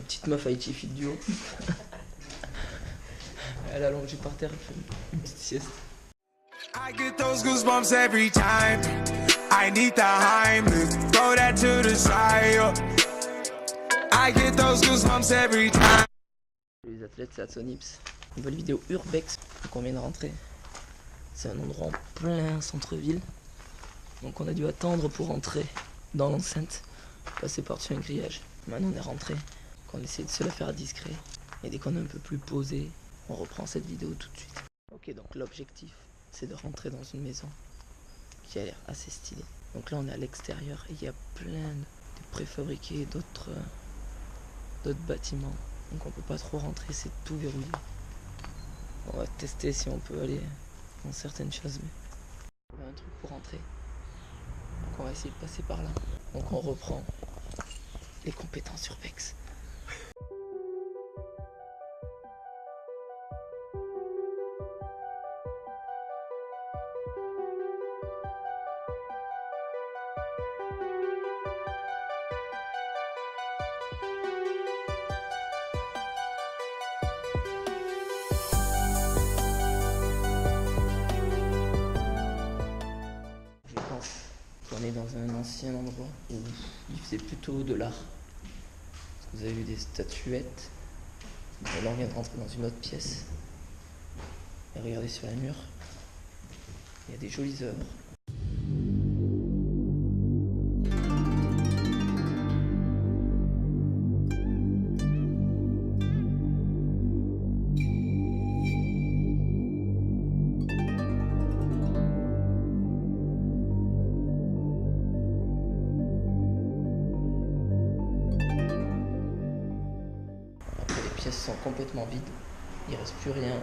petite meuf Haïti Fit Duo. Elle est allongée par terre, elle fait une petite sieste. I get those goosebumps every time. I need the Heimlich, throw that to the side. I get those goosebumps every time. Les athlètes, c'est à Sonips. Nouvelle vidéo Urbex. Donc on vient de rentrer. C'est un endroit en plein centre-ville. Donc on a dû attendre pour rentrer dans l'enceinte, passer par-dessus un grillage. Maintenant on est rentré. Donc on essaie de se la faire discret. Et dès qu'on est un peu plus posé, on reprend cette vidéo tout de suite. Ok, donc l'objectif, c'est de rentrer dans une maison qui a l'air assez stylée. Donc là on est à l'extérieur et il y a plein de préfabriqués, d'autres bâtiments. Donc on peut pas trop rentrer, c'est tout verrouillé. On va tester si on peut aller dans certaines choses. Mais il y a un truc pour rentrer. Donc on va essayer de passer par là. Donc on reprend les compétences Urbex. On est dans un ancien endroit où il faisait plutôt de l'art. Parce que vous avez vu des statuettes. Et là on vient de rentrer dans une autre pièce. Et regardez sur les murs, il y a des jolies œuvres. Les pièces sont complètement vides, il reste plus rien.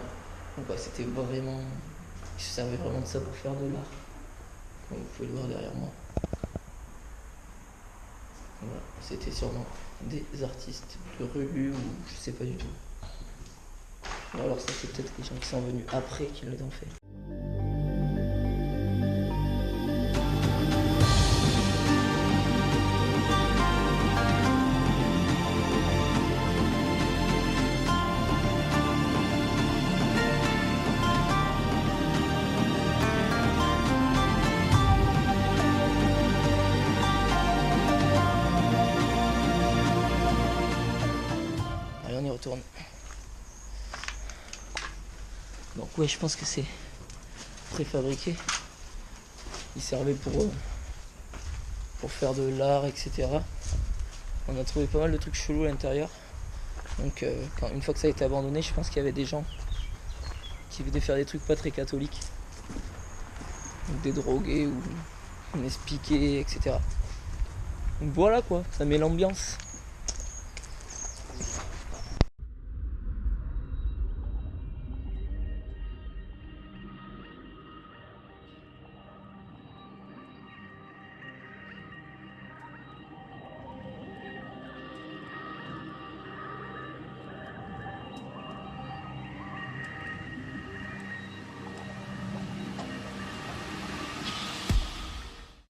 Donc ouais, c'était vraiment, il se servait vraiment de ça pour faire de l'art, comme vous pouvez le voir derrière moi. Voilà, c'était sûrement des artistes de rue ou je sais pas du tout. Ou alors ça c'est peut-être des gens qui sont venus après qui l'ont fait. On y retourne. Donc ouais, je pense que c'est préfabriqué. Il servait pour faire de l'art, etc. On a trouvé pas mal de trucs chelous à l'intérieur. Donc une fois que ça a été abandonné, je pense qu'il y avait des gens qui venaient faire des trucs pas très catholiques. Donc des drogués ou des piqués, etc. Donc voilà quoi, ça met l'ambiance.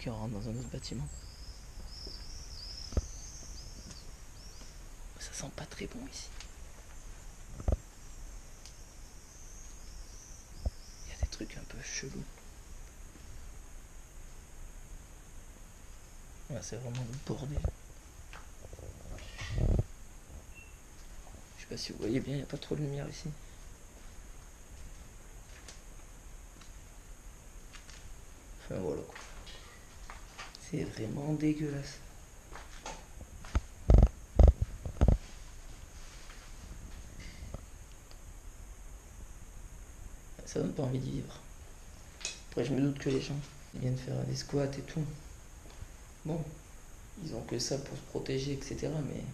Ok, on rentre dans un autre bâtiment. Ça sent pas très bon ici. Il y a des trucs un peu chelous. Ouais, c'est vraiment le bordel. Je sais pas si vous voyez bien, il n'y a pas trop de lumière ici. Enfin voilà quoi. C'est vraiment dégueulasse. Ça donne pas envie d'y vivre. Après je me doute que les gens viennent faire des squats et tout. Bon, ils ont que ça pour se protéger, etc. Mais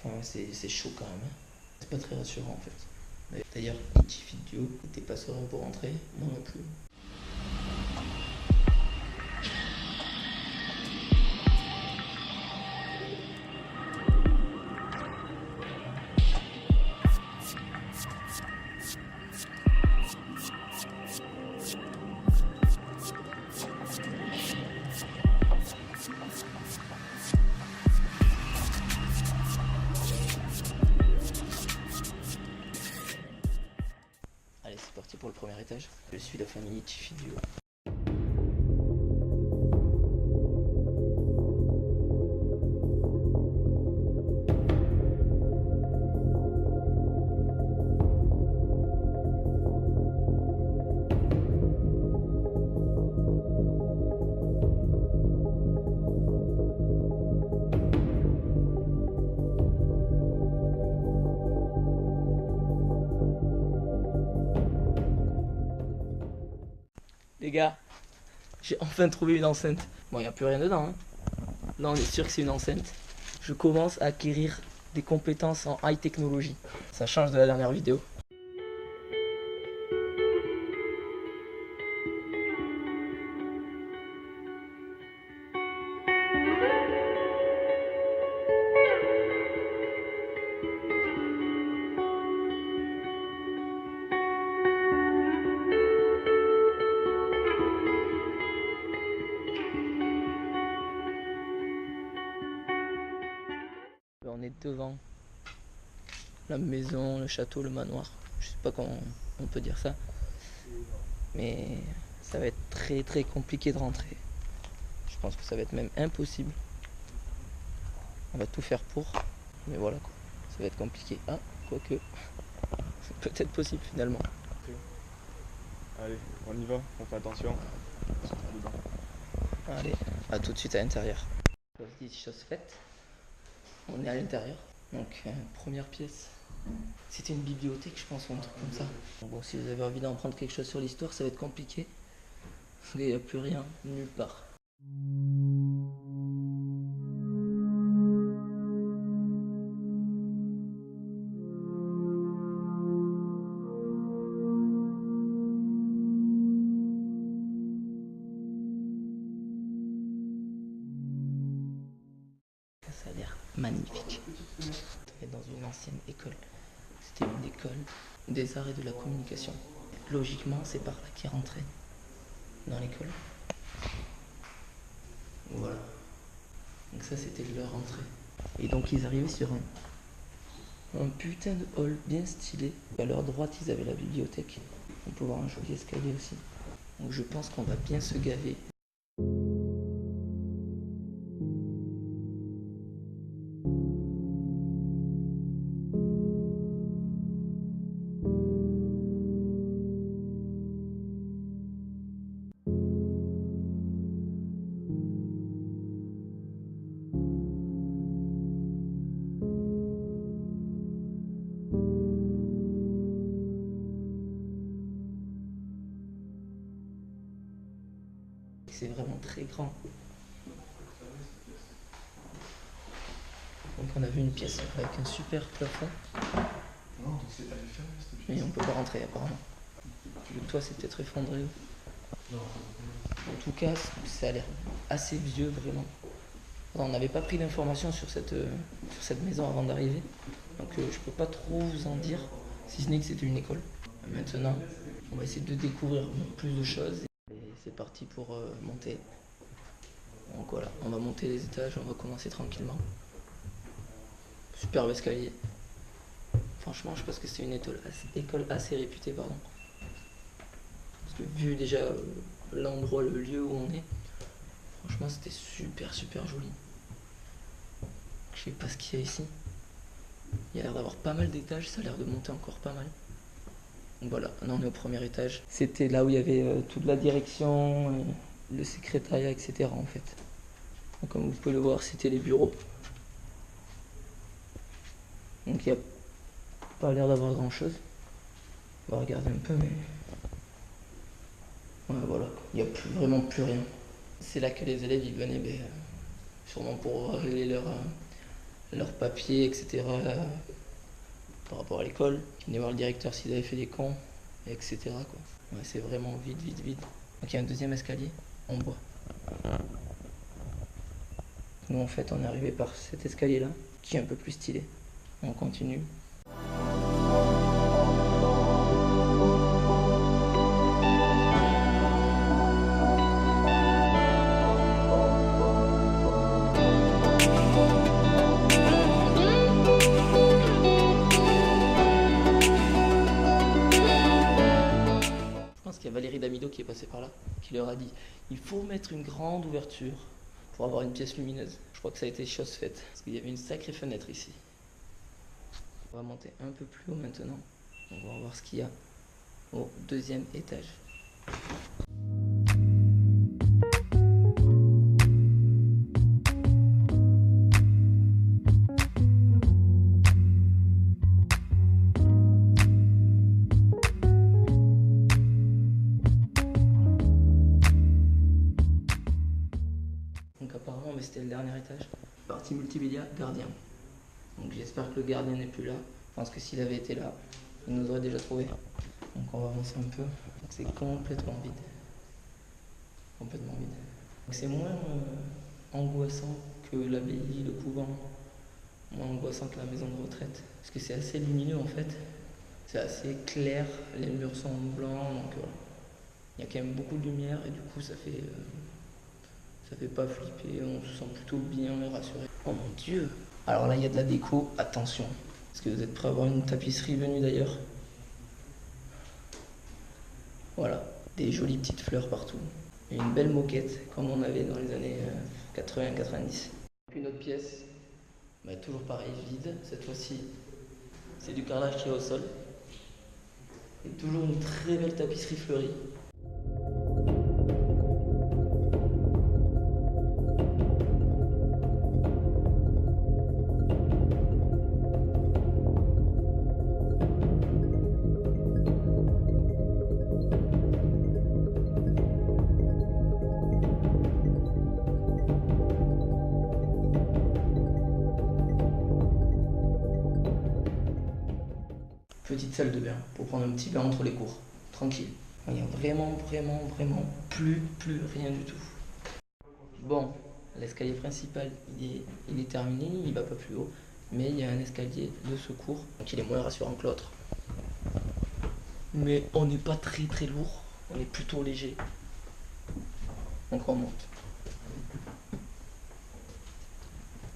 enfin, c'est chaud quand même. C'est pas très rassurant en fait. D'ailleurs, Haïti Fit Duo n'était pas serein pour rentrer, moi non plus. premier étage. Je suis la famille Tiffy du haut. Les gars, j'ai enfin trouvé une enceinte. Bon, il n'y a plus rien dedans. Hein. Là, on est sûr que c'est une enceinte. Je commence à acquérir des compétences en high technologie. Ça change de la dernière vidéo. On est devant la maison, le château, le manoir. Je sais pas comment on peut dire ça. Mais ça va être très très compliqué de rentrer. Je pense que ça va être même impossible. On va tout faire pour. Mais voilà quoi. Ça va être compliqué. Ah, quoique. C'est peut-être possible finalement. Okay. Allez, on y va, on fait attention. Allez, à tout de suite à l'intérieur. Chose dit, chose faite. On est à l'intérieur. Donc, première pièce. C'était une bibliothèque, je pense, ou un truc comme ça. Bon, si vous avez envie d'en prendre quelque chose sur l'histoire, ça va être compliqué. Il n'y a plus rien, nulle part. Ça a l'air magnifique. On est dans une ancienne école. C'était une école des arts et de la communication. Logiquement, c'est par là qu'ils rentraient dans l'école. Voilà. Donc ça, c'était leur entrée. Et donc, ils arrivaient sur un putain de hall bien stylé. À leur droite, ils avaient la bibliothèque. On peut voir un joli escalier aussi. Donc je pense qu'on va bien se gaver. C'est vraiment très grand. Donc on a vu une pièce avec un super plafond. Mais on peut pas rentrer apparemment. Le toit s'est peut-être effondré. En tout cas, ça a l'air assez vieux vraiment. On n'avait pas pris d'informations sur cette maison avant d'arriver. Donc je peux pas trop vous en dire, si ce n'est que c'était une école. Maintenant, on va essayer de découvrir plus de choses. Et c'est parti pour monter. Donc voilà, on va monter les étages, on va commencer tranquillement. Superbe escalier. Franchement, je pense que c'est une école assez réputée, pardon. Parce que vu déjà l'endroit, le lieu où on est, franchement c'était super joli. Je sais pas ce qu'il y a ici. Il y a l'air d'avoir pas mal d'étages, ça a l'air de monter encore pas mal. Donc voilà, là on est au premier étage. C'était là où il y avait toute la direction, le secrétariat, etc. en fait. Donc, comme vous pouvez le voir, c'était les bureaux. Donc il n'y a pas l'air d'avoir grand chose. On va regarder un peu, mais... Ouais, voilà, il n'y a vraiment plus rien. C'est là que les élèves ils venaient, sûrement pour régler leurs papiers, etc. Par rapport à l'école. Ils venaient voir le directeur s'ils avaient fait des cons, etc. quoi. Ouais, c'est vraiment vide. Donc il y a un deuxième escalier en bois. Nous en fait on est arrivé par cet escalier là, qui est un peu plus stylé. On continue. leur a dit il faut mettre une grande ouverture pour avoir une pièce lumineuse. Je crois que ça a été chose faite, parce qu'il y avait une sacrée fenêtre ici. On va monter un peu plus haut maintenant. On va voir ce qu'il y a au deuxième étage. Donc apparemment, mais c'était le dernier étage. Partie multimédia, gardien. Donc j'espère que le gardien n'est plus là. Je pense que s'il avait été là, il nous aurait déjà trouvé. Donc on va avancer un peu. C'est complètement vide. Complètement vide. C'est moins angoissant que l'abbaye, le couvent. Moins angoissant que la maison de retraite. Parce que c'est assez lumineux en fait. C'est assez clair. Les murs sont blancs. Donc il y a quand même beaucoup de lumière et du coup ça fait pas flipper. On se sent plutôt bien et rassuré. Oh mon Dieu! Alors là il y a de la déco. Attention. Est-ce que vous êtes prêts à avoir une tapisserie venue d'ailleurs? Voilà, des jolies petites fleurs partout. Et une belle moquette, comme on avait dans les années 80-90. Une autre pièce, bah, toujours pareil, vide. Cette fois-ci, c'est du carrelage qui est au sol. Et toujours une très belle tapisserie fleurie. Petite salle de bain pour prendre un petit bain entre les cours, tranquille. Il n'y a vraiment plus rien du tout. Bon, l'escalier principal il est terminé, il va pas plus haut, mais il y a un escalier de secours, donc il est moins rassurant que l'autre. Mais on n'est pas très lourd, on est plutôt léger. Donc on monte.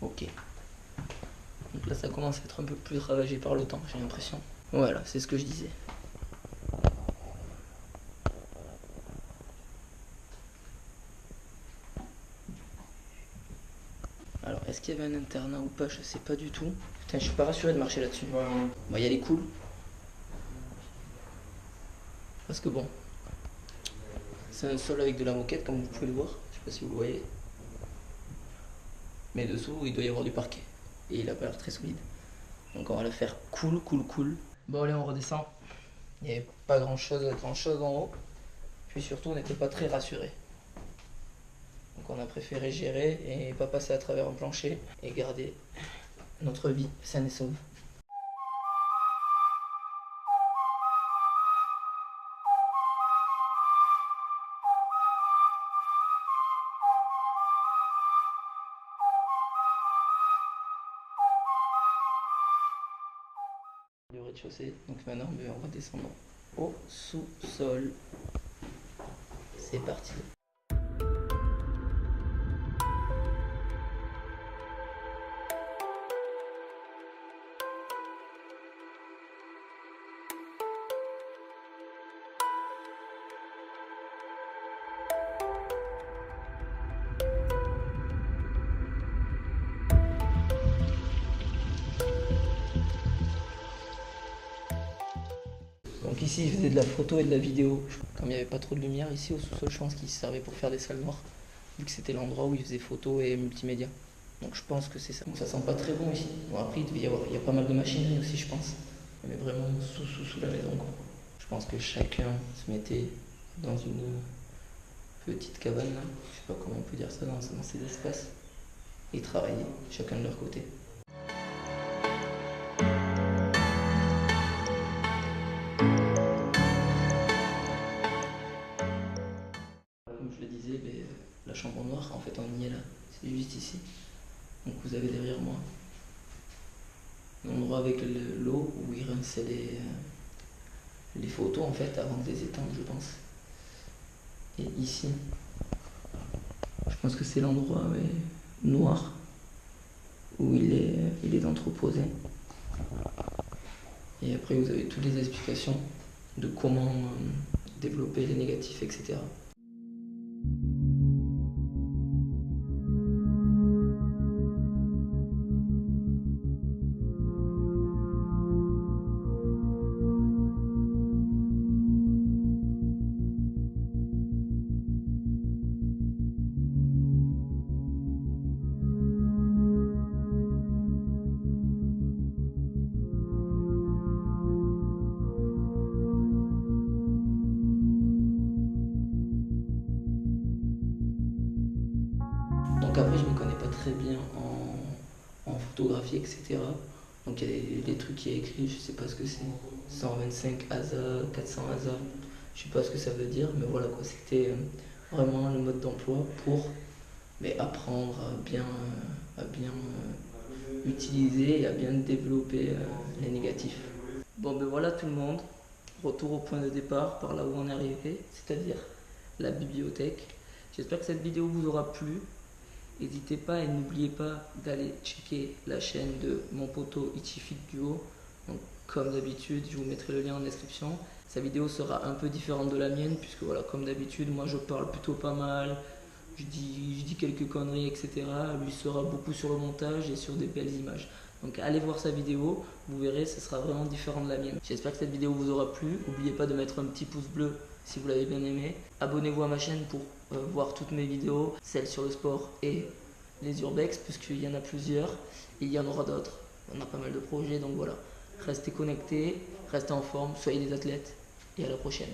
Ok. Donc là ça commence à être un peu plus ravagé par le temps, j'ai l'impression. Voilà, c'est ce que je disais. Alors, est-ce qu'il y avait un internat ou pas? Je sais pas du tout. Putain, je suis pas rassuré de marcher là-dessus. Ouais. Bon, y aller cool. Parce que bon, c'est un sol avec de la moquette, comme vous pouvez le voir. Je sais pas si vous le voyez. Mais dessous, il doit y avoir du parquet. Et il a pas l'air très solide. Donc on va le faire cool. Bon allez, on redescend. Il n'y avait pas grand chose en haut. Puis surtout, on n'était pas très rassurés. Donc on a préféré gérer et pas passer à travers un plancher et garder notre vie saine et sauve. Du rez-de-chaussée, donc maintenant on va descendre au sous-sol. C'est parti. Donc ici, il faisait de la photo et de la vidéo. Comme il n'y avait pas trop de lumière ici au sous-sol, je pense qu'il servait pour faire des salles noires, vu que c'était l'endroit où il faisait photo et multimédia. Donc je pense que c'est ça. Bon, ça sent pas très bon ici. Bon, après, il y a pas mal de machinerie aussi, je pense. Mais vraiment sous la maison, quoi. Je pense que chacun se mettait dans une petite cabane, là. Je sais pas comment on peut dire ça dans ces espaces. Et travaillaient, chacun de leur côté. La chambre noire, en fait on y est là, c'est juste ici. Donc vous avez derrière moi l'endroit avec l'eau où il rinçait les photos en fait avant de les étendre, je pense. Et ici, je pense que c'est l'endroit noir où il est entreposé. Et après vous avez toutes les explications de comment développer les négatifs, etc. l'orthographie, etc. Donc il y a des trucs qui est écrit, je sais pas ce que c'est, 125 ASA, 400 ASA, je sais pas ce que ça veut dire, mais voilà quoi, c'était vraiment le mode d'emploi pour apprendre à bien utiliser et à bien développer les négatifs. Bon ben voilà tout le monde, retour au point de départ, par là où on est arrivé, c'est-à-dire la bibliothèque. J'espère que cette vidéo vous aura plu. N'hésitez pas et n'oubliez pas d'aller checker la chaîne de mon poteau Ichifit Duo. Donc, comme d'habitude, je vous mettrai le lien en description. Sa vidéo sera un peu différente de la mienne, puisque voilà, comme d'habitude, moi je parle plutôt pas mal, je dis quelques conneries, etc. Lui sera beaucoup sur le montage et sur des belles images. Donc allez voir sa vidéo, vous verrez, ce sera vraiment différent de la mienne. J'espère que cette vidéo vous aura plu. N'oubliez pas de mettre un petit pouce bleu si vous l'avez bien aimé. Abonnez-vous à ma chaîne pour voir toutes mes vidéos, celles sur le sport et les urbex, puisqu'il y en a plusieurs. Et il y en aura d'autres. On a pas mal de projets, donc voilà. Restez connectés, restez en forme, soyez des athlètes et à la prochaine.